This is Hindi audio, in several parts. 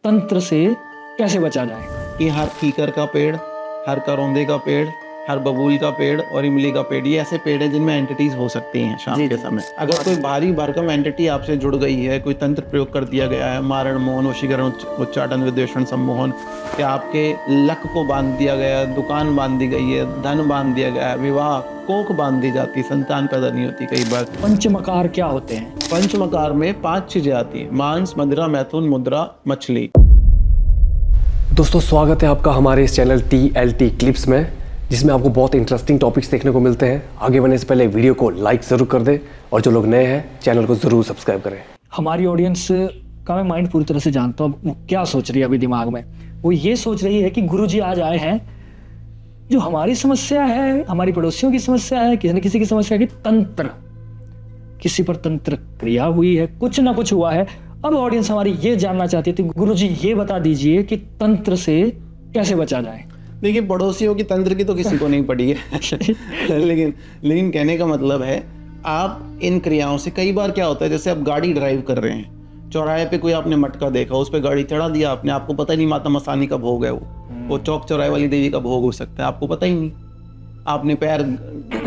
तंत्र से कैसे बचा जाए। कि हर कीकर का पेड़, हर करौंदे का पेड़, हर बबूल का पेड़ और इमली का पेड़, ये ऐसे पेड़ हैं जिनमें एंटिटीज हो सकती हैं शाम के समय। अगर कोई भारी भरकम एंटिटी आपसे जुड़ गई है, कोई तंत्र प्रयोग कर दिया गया है, मारण मोहन वशीकरण उच्चाटन विद्वेषण सम्मोहन, या आपके लक को बांध दिया गया है, दुकान बांध दी गई है, धन बांध दिया गया है, विवाह कोख बांध दी जाती, संतान पैदा नहीं होती कई बार। पंचमकार क्या होते हैं? पंचमकार में 5 चीजें आती हैं: मांस, मदिरा, मैथुन, मुद्रा, मछली। दोस्तों स्वागत है आपका हमारे इस चैनल TLT क्लिप्स में, जिसमें आपको बहुत इंटरेस्टिंग टॉपिक्स देखने को मिलते हैं। आगे बढ़ने से पहले वीडियो को लाइक ज़रूर कर दें और जो लोग नए हैं चैनल को ज़रूर सब्सक्राइब करें। हमारी ऑडियंस का मैं माइंड पूरी तरह से जानता हूँ, वो क्या सोच रही है अभी दिमाग में। वो ये सोच रही है कि गुरुजी आज आए हैं, जो हमारी समस्या है, हमारी पड़ोसियों की समस्या है, किसी न किसी की समस्या है कि तंत्र, किसी पर तंत्र क्रिया हुई है, कुछ ना कुछ हुआ है। अब ऑडियंस हमारी ये जानना चाहती है, तो गुरुजी ये बता दीजिए कि तंत्र से कैसे बचा जाए। देखिए, पड़ोसियों की तंत्र की तो किसी को नहीं पड़ी है लेकिन कहने का मतलब है, आप इन क्रियाओं से कई बार क्या होता है, जैसे आप गाड़ी ड्राइव कर रहे हैं, चौराहे पे कोई आपने मटका देखा, उस पर गाड़ी चढ़ा दिया आपने, आपको पता ही नहीं माता मसानी का भोग है, वो चौक चौराहे वाली देवी का भोग हो सकता है, आपको पता ही नहीं, आपने पैर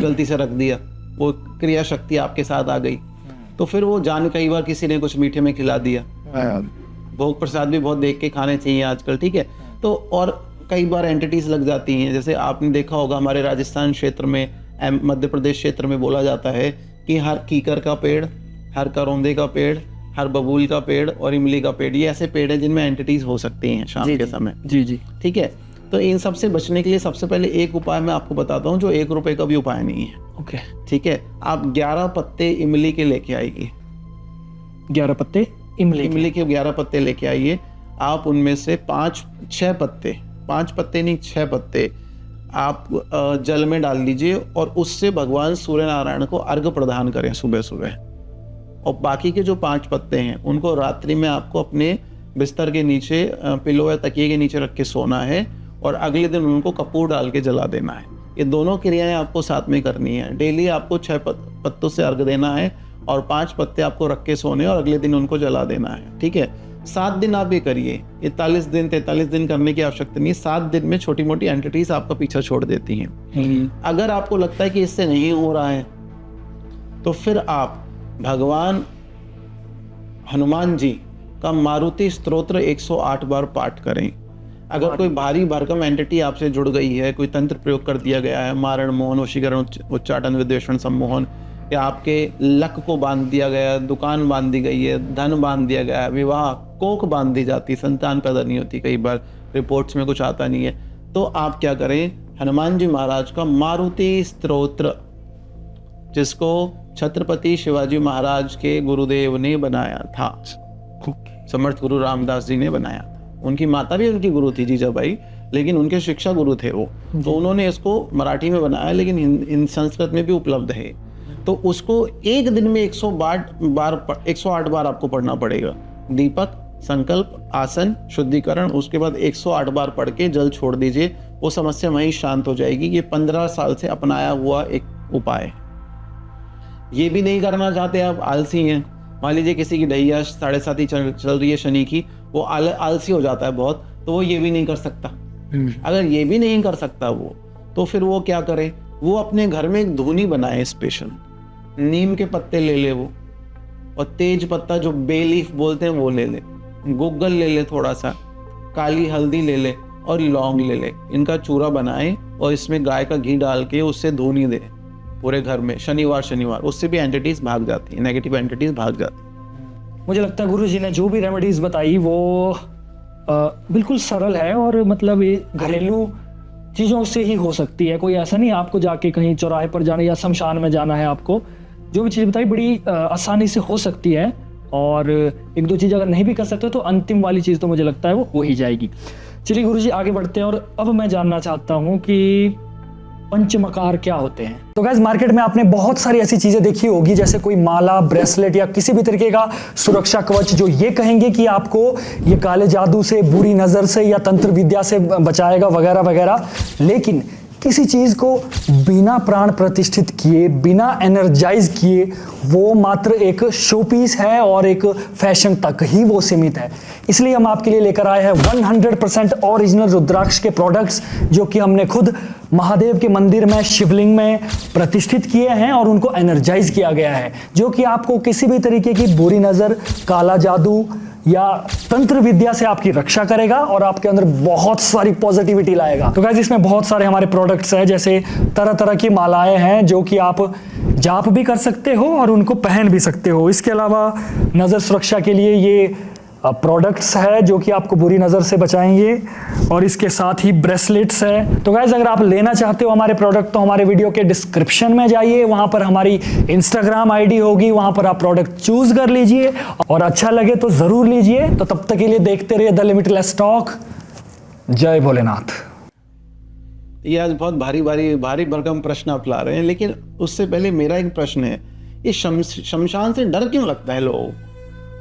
गलती से रख दिया, वो क्रिया शक्ति आपके साथ आ गई, तो फिर वो जान, कई बार किसी ने कुछ मीठे में खिला दिया। भोग प्रसाद भी बहुत देख के खाने चाहिए आजकल, ठीक है। तो और कई बार एंटिटीज लग जाती हैं, जैसे आपने देखा होगा हमारे राजस्थान क्षेत्र में, मध्य प्रदेश क्षेत्र में बोला जाता है कि हर कीकर का पेड़, हर करौंदे का पेड़, हर बबूल का पेड़ और इमली का पेड़, ये ऐसे पेड़ हैं जिनमें एंटिटीज हो सकती हैं शाम के समय। जी, ठीक है। तो इन सब से बचने के लिए सबसे पहले एक उपाय मैं आपको बताता हूँ, जो 1 रुपए का भी उपाय नहीं है। ओके, ठीक है। आप 11 पत्ते इमली के लेके आइए। 11 पत्ते इमली के 11 पत्ते लेके आइए। आप उनमें से 5-6 पत्ते, 5 पत्ते नहीं 6 पत्ते आप जल में डाल दीजिए और उससे भगवान सूर्य नारायण को अर्घ्य प्रदान करें सुबह सुबह। और बाकी के जो 5 पत्ते हैं उनको रात्रि में आपको अपने बिस्तर के नीचे, पिलो या तकिए के नीचे रख के सोना है और अगले दिन उनको कपूर डाल के जला देना है। ये दोनों क्रियाएं आपको साथ में करनी है। डेली आपको 6 पत्तों से अर्घ देना है और 5 पत्ते आपको रख के सोने और अगले दिन उनको जला देना है। ठीक है। 7 दिन आप ये करिए। 41 दिन 43 दिन करने की आवश्यकता नहीं। 7 दिन में छोटी मोटी एंटिटीज आपका पीछा छोड़ देती हैं। अगर आपको लगता है कि इससे नहीं हो रहा है तो फिर आप भगवान हनुमान जी का मारुति स्तोत्र 108 बार पाठ करें। अगर कोई भारी भरकम एंटिटी आपसे जुड़ गई है, कोई तंत्र प्रयोग कर दिया गया है, मारण मोहन वशीकरण उच्चाटन विद्वेषण सम्मोहन, या आपके लक को बांध दिया गया है, दुकान बांध दी गई है, धन बांध दिया गया है, विवाह कोख बांध दी जाती, संतान पैदा नहीं होती, कई बार रिपोर्ट्स में कुछ आता नहीं है, तो आप क्या करें, हनुमान जी महाराज का मारुति स्तोत्र, जिसको छत्रपति शिवाजी महाराज के गुरुदेव ने बनाया था, समर्थ गुरु रामदास जी ने बनाया था। उनकी माता भी उनकी गुरु थी जीजाबाई, लेकिन उनके शिक्षा गुरु थे वो, तो उन्होंने इसको मराठी में बनाया, लेकिन संस्कृत में भी उपलब्ध है। तो उसको एक दिन में 108 बार आपको पढ़ना पड़ेगा। दीपक, संकल्प, आसन, शुद्धिकरण, उसके बाद 108 बार पढ़ के जल छोड़ दीजिए, वो समस्या वहीं शांत हो जाएगी। ये 15 साल से अपनाया हुआ एक उपाय है। ये भी नहीं करना चाहते आप, आलसी हैं, मान लीजिए किसी की ढैया 7.5 चल रही है शनि की, वो आलसी हो जाता है बहुत, तो वो ये भी नहीं कर सकता। अगर ये भी नहीं कर सकता वो, तो फिर वो क्या करे, वो अपने घर में एक धूनी बनाए स्पेशल, नीम के पत्ते ले ले वो, और तेज पत्ता जो बे लीफ बोलते हैं वो ले ले, गुग्गल ले ले, थोड़ा सा काली हल्दी ले ले और लौंग ले ले, इनका चूरा बनाए और इसमें गाय का घी डाल के उससे धूनी दे पूरे घर में शनिवार, उससे भी एंटिटीज भाग जाती है, नेगेटिव एंटिटीज भाग जाती है। मुझे लगता है गुरुजी ने जो भी रेमेडीज बताई वो बिल्कुल सरल है और मतलब ये घरेलू चीज़ों से ही हो सकती है। कोई ऐसा नहीं आपको जाके कहीं चौराहे पर जाना या शमशान में जाना है, आपको जो भी चीज़ बताई बड़ी आसानी से हो सकती है। और 1-2 चीज़ अगर नहीं भी कर सकते तो अंतिम वाली चीज़ तो मुझे लगता है वो हो ही जाएगी। चलिए गुरुजी आगे बढ़ते हैं और अब मैं जानना चाहता हूँ कि पंचमकार क्या होते हैं। तो गाइस मार्केट में आपने बहुत सारी ऐसी चीजें देखी होगी, जैसे कोई माला, ब्रेसलेट या किसी भी तरीके का सुरक्षा कवच, जो ये कहेंगे कि आपको ये काले जादू से, बुरी नजर से या तंत्र विद्या से बचाएगा वगैरह वगैरह। लेकिन किसी चीज को बिना प्राण प्रतिष्ठित किए, बिना एनर्जाइज किए, वो मात्र एक शो पीस है और एक फैशन तक ही वो सीमित है। इसलिए हम आपके लिए लेकर आए हैं 100% ओरिजिनल रुद्राक्ष के प्रोडक्ट्स, जो कि हमने खुद महादेव के मंदिर में, शिवलिंग में प्रतिष्ठित किए हैं और उनको एनर्जाइज किया गया है, जो कि आपको किसी भी तरीके की बुरी नजर, काला जादू या तंत्र विद्या से आपकी रक्षा करेगा और आपके अंदर बहुत सारी पॉजिटिविटी लाएगा। तो गाइस, इसमें बहुत सारे हमारे प्रोडक्ट्स हैं, जैसे तरह तरह की मालाएं हैं जो कि आप जाप भी कर सकते हो और उनको पहन भी सकते हो। इसके अलावा नजर सुरक्षा के लिए ये प्रोडक्ट्स है जो कि आपको बुरी नज़र से बचाएंगे, और इसके साथ ही ब्रेसलेट्स है। तो गाइस, अगर आप लेना चाहते हो हमारे प्रोडक्ट तो हमारे वीडियो के डिस्क्रिप्शन में जाइए, वहां पर हमारी इंस्टाग्राम आईडी होगी, वहां पर आप प्रोडक्ट चूज कर लीजिए और अच्छा लगे तो जरूर लीजिए। तो तब तक के लिए देखते रहिए द लिमिटलेस टॉक। जय भोलेनाथ। ये आज बहुत भारी भरकम प्रश्न आप ला रहे हैं, लेकिन उससे पहले मेरा एक प्रश्न है, ये शमशान से डर क्यों लगता है लोगों को?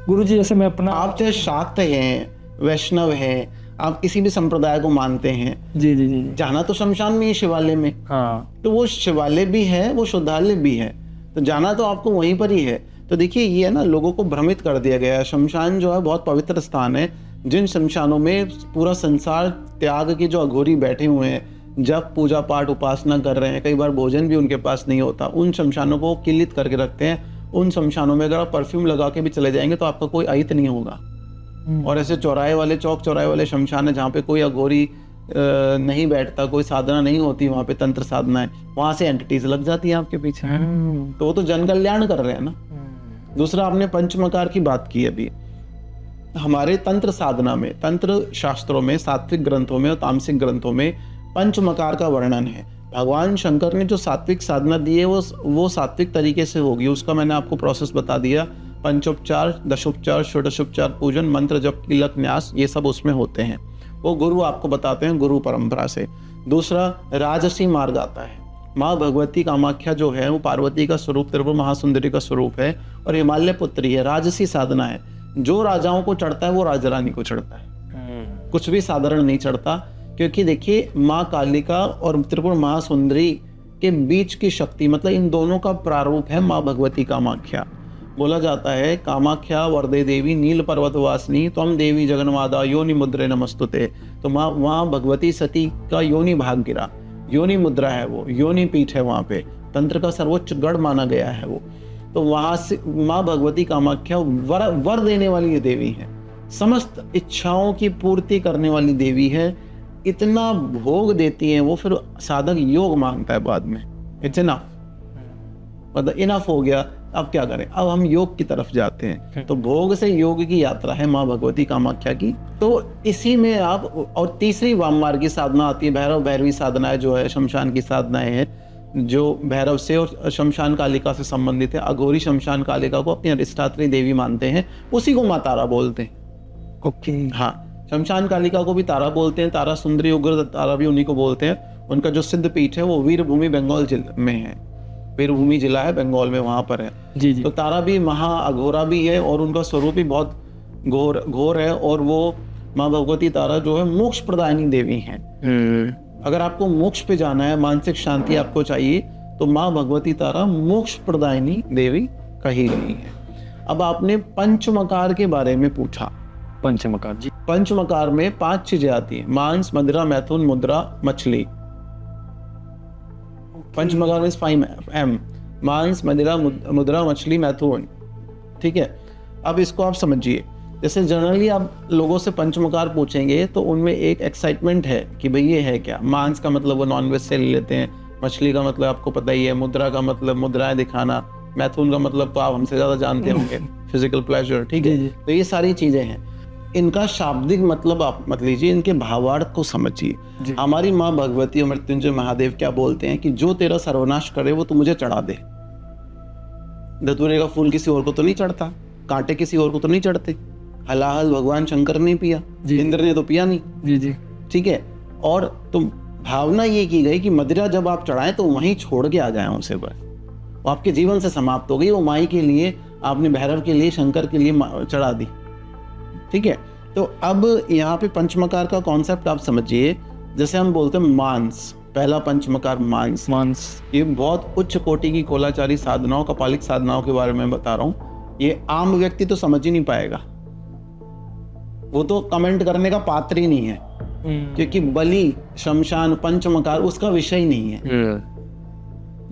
गुरुजी, जैसे मैं अपना, आप चाहे शाक्त हैं, वैष्णव हैं, आप किसी भी संप्रदाय को मानते हैं, जी जी जी, जाना तो शमशान में ही, शिवालय में। हाँ, तो वो शिवालय भी है, वो शुद्धालय भी है, तो जाना तो आपको वहीं पर ही है। तो देखिए, ये है ना, लोगों को भ्रमित कर दिया गया है। शमशान जो है बहुत पवित्र स्थान है। जिन शमशानों में पूरा संसार त्याग के जो अघोरी बैठे हुए हैं, जब पूजा पाठ उपासना कर रहे हैं, कई बार भोजन भी उनके पास नहीं होता, उन शमशानों को किलित करके रखते हैं। उन शमशानों में अगर आप परफ्यूम लगा के भी चले जाएंगे तो आपका कोई अहित नहीं होगा। और ऐसे चौक चौराहे वाले शमशान है जहाँ पे कोई अघोरी नहीं बैठता, कोई साधना नहीं होती, वहाँ पे तंत्र साधना है, वहाँ से एंटिटीज लग जाती है आपके पीछे। तो वो तो जन कल्याण कर रहे हैं ना। दूसरा, आपने पंचमकार की बात की अभी। हमारे तंत्र साधना में, तंत्र शास्त्रों में, सात्विक ग्रंथों में और तामसिक ग्रंथों में पंचमकार का वर्णन है। भगवान शंकर ने जो सात्विक साधना दी है वो सात्विक तरीके से होगी। उसका मैंने आपको प्रोसेस बता दिया। पंचोपचार, दशोपचार, षोडशोपचार, पूजन, मंत्र जप, तिलक, न्यास, ये सब उसमें होते हैं। वो गुरु आपको बताते हैं, गुरु परंपरा से। दूसरा, राजसी मार्ग आता है। माँ भगवती कामाख्या जो है वो पार्वती का स्वरूप, त्रिपुर महासुंदरी का स्वरूप है और हिमालय पुत्री है। राजसी साधना है। जो राजाओं को चढ़ता है वो राजा रानी को चढ़ता है, कुछ भी साधारण नहीं चढ़ता। क्योंकि देखिए, माँ कालिका और त्रिपुर महासुंदरी के बीच की शक्ति, मतलब इन दोनों का प्रारूप है माँ भगवती कामाख्या। बोला जाता है, कामाख्या वरदे देवी नील पर्वतवासिनी त्वम देवी जगन्मादा योनि मुद्रे नमस्तुते। तो माँ भगवती सती का योनि भाग गिरा, योनि मुद्रा है वो, योनि पीठ है, वहाँ पे तंत्र का सर्वोच्च गढ़ माना गया है वो। तो वहाँ से माँ भगवती कामाख्या वर देने वाली ये देवी है, समस्त इच्छाओं की पूर्ति करने वाली देवी है। इतना भोग देती है वो, फिर साधक योग मांगता है बाद में। इट्स इनफ, मतलब इनफ हो गया, अब क्या करें, अब हम योग की तरफ जाते हैं। तो भोग से योग की यात्रा है माँ भगवती कामाख्या की। तो इसी में आप, और तीसरी वाममार्ग की साधना आती है, भैरव भैरवी साधना है, जो है शमशान की साधनाएं हैं, जो भैरव से और शमशान कालिका से संबंधित है। अघोरी शमशान कालिका को अपनी अधिष्ठात्री देवी मानते हैं, उसी को माँ तारा बोलते हैं। ओके, हाँ, शमशान कालिका को भी तारा बोलते हैं, तारा सुंदरी, उग्र तारा भी उन्हीं को बोलते हैं। उनका जो सिद्ध पीठ है वो वीरभूमि बंगाल जिले में है, वीरभूमि जिला है बंगाल में, वहाँ पर है। जी जी। तो तारा भी महा अघोरा भी है और उनका स्वरूप भी बहुत घोर है। और वो माँ भगवती तारा जो है मोक्ष प्रदायिनी देवी हैं। अगर आपको मोक्ष पे जाना है, मानसिक शांति आपको चाहिए, तो माँ भगवती तारा मोक्ष प्रदायिनी देवी कही गई है। अब आपने पंचमकार के बारे में पूछा। पंचमकार, जी। पंचमकार में 5 चीजें आती हैं: मांस, मदिरा, मैथुन, मुद्रा, मछली। पंचमकार में 5M: मांस, मदिरा, मुद्रा, मछली, मैथुन। ठीक है, अब इसको आप समझिए। जैसे जनरली आप लोगों से पंचमकार पूछेंगे तो उनमें एक एक्साइटमेंट है कि भाई ये है क्या। मांस का मतलब वो नॉनवेज से ले लेते हैं, मछली का मतलब आपको पता ही है, मुद्रा का मतलब मुद्राएं दिखाना, मैथुन का मतलब तो आप हमसे ज्यादा जानते होंगे, फिजिकल प्लेजर। ठीक है, तो ये सारी चीजें हैं। इनका शाब्दिक मतलब आप मत लीजिए, इनके भावार्थ को समझिए। हमारी माँ भगवती और मृत्युंजय महादेव क्या बोलते हैं कि जो तेरा सर्वनाश करे वो तू मुझे चढ़ा दे। धतूरे का फूल किसी और को तो नहीं चढ़ता, कांटे किसी और को तो नहीं चढ़ते। हलाहल भगवान शंकर ने पिया, इंद्र ने तो पिया नहीं। जी जी, ठीक है। और तो भावना ये की गई कि मदिरा जब आप चढ़ाएं तो वहीं छोड़ के आ जाएं उसे, बस वो आपके जीवन से समाप्त हो गई। वो माई के लिए आपने, भैरव के लिए, शंकर के लिए चढ़ा दी। ठीक है, तो अब यहाँ पे पंचमकार का कॉन्सेप्ट आप समझिए। जैसे हम बोलते हैं मांस, पहला पंचमकार मांस। ये बहुत उच्च कोटि की कोलाचारी साधनाओं, कपालिक साधनाओं के बारे में बता रहा हूँ। ये आम व्यक्ति तो समझ ही नहीं पाएगा, वो तो कमेंट करने का पात्र ही नहीं है, क्योंकि बलि, शमशान, पंचमकार उसका विषय ही नहीं है।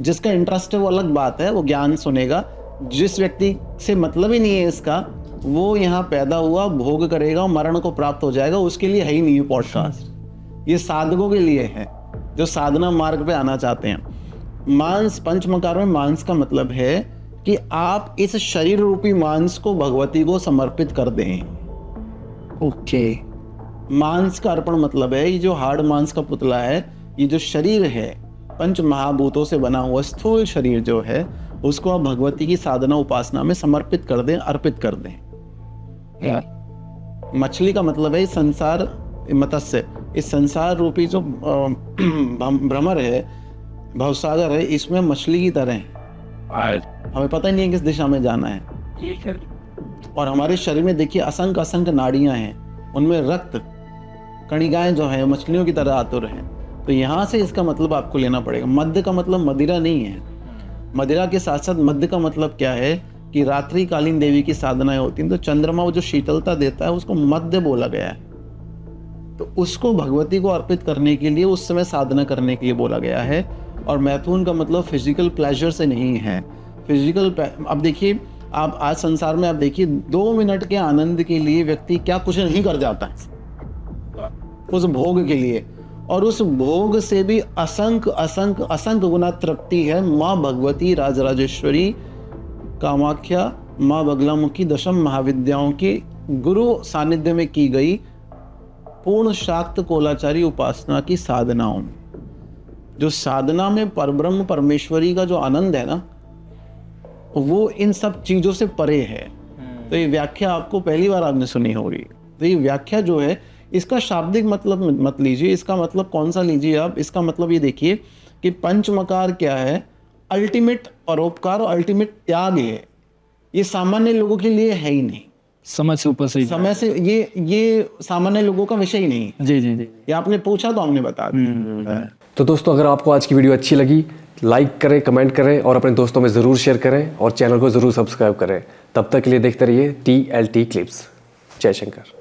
जिसका इंटरेस्ट है वो अलग बात है, वो ज्ञान सुनेगा। जिस व्यक्ति से मतलब ही नहीं है इसका, वो यहाँ पैदा हुआ, भोग करेगा, मरण को प्राप्त हो जाएगा, उसके लिए है ही नहीं ये पॉडकास्ट। ये साधकों के लिए है जो साधना मार्ग पे आना चाहते हैं। मांस, पंचमकार में मांस का मतलब है कि आप इस शरीर रूपी मांस को भगवती को समर्पित कर दें। ओके। मांस का अर्पण मतलब है ये जो हार्ड मांस का पुतला है, ये जो शरीर है पंच महाभूतों से बना हुआ स्थूल शरीर जो है, उसको आप भगवती की साधना उपासना में समर्पित कर दें, अर्पित कर दें। मछली का मतलब है इस संसार, मत्स्य, इस संसार रूपी जो भ्रमर है, भवसागर है, इसमें मछली की तरह है, हमें पता ही नहीं है किस दिशा में जाना है। और हमारे शरीर में देखिए असंख्य असंख्य नाड़ियां हैं, उनमें रक्त कणिकाएं जो है मछलियों की तरह आतुर हैं। तो यहाँ से इसका मतलब आपको लेना पड़ेगा। मध्य का मतलब मदिरा नहीं है, मदिरा के साथ साथ मध्य का मतलब क्या है कि रात्रिकालीन देवी की साधनाएं होती हैं, तो चंद्रमा वो जो शीतलता देता है उसको मध्य बोला गया है। तो उसको भगवती को अर्पित करने के लिए उस समय साधना करने के लिए बोला गया है। और मैथुन का मतलब फिजिकल प्लेजर से नहीं है। फिजिकल, अब देखिए आप आज संसार में आप देखिए 2 मिनट के आनंद के लिए व्यक्ति क्या कुछ नहीं कर जाता है उस भोग के लिए, और उस भोग से भी असंख्य असंख्य असंख्य गुना तृप्ति है। माँ भगवती राजराजेश्वरी कामाख्या, माँ बगलामुखी दशम महाविद्याओं की गुरु सानिध्य में की गई पूर्ण शाक्त कोलाचारी उपासना की साधनाओं में, जो साधना में परब्रह्म परमेश्वरी का जो आनंद है ना, वो इन सब चीजों से परे है। तो ये व्याख्या आपको पहली बार आपने सुनी होगी। तो ये व्याख्या जो है, इसका शाब्दिक मतलब मत लीजिए, इसका मतलब कौन सा लीजिए आप। इसका मतलब ये देखिए कि पंचमकार क्या है, अल्टीमेट परोपकार और अल्टीमेट त्याग है। ये सामान्य लोगों के लिए है ही नहीं, समझ से ऊपर से ही। समय से ये सामान्य लोगों का विषय ही नहीं। जी जी जी। ये आपने पूछा तो हमने बता दिया। तो दोस्तों, अगर आपको आज की वीडियो अच्छी लगी, लाइक करें, कमेंट करें और अपने दोस्तों में ज़रूर शेयर करें और चैनल को ज़रूर सब्सक्राइब करें। तब तक के लिए देखते रहिए TLT क्लिप्स। जय शंकर।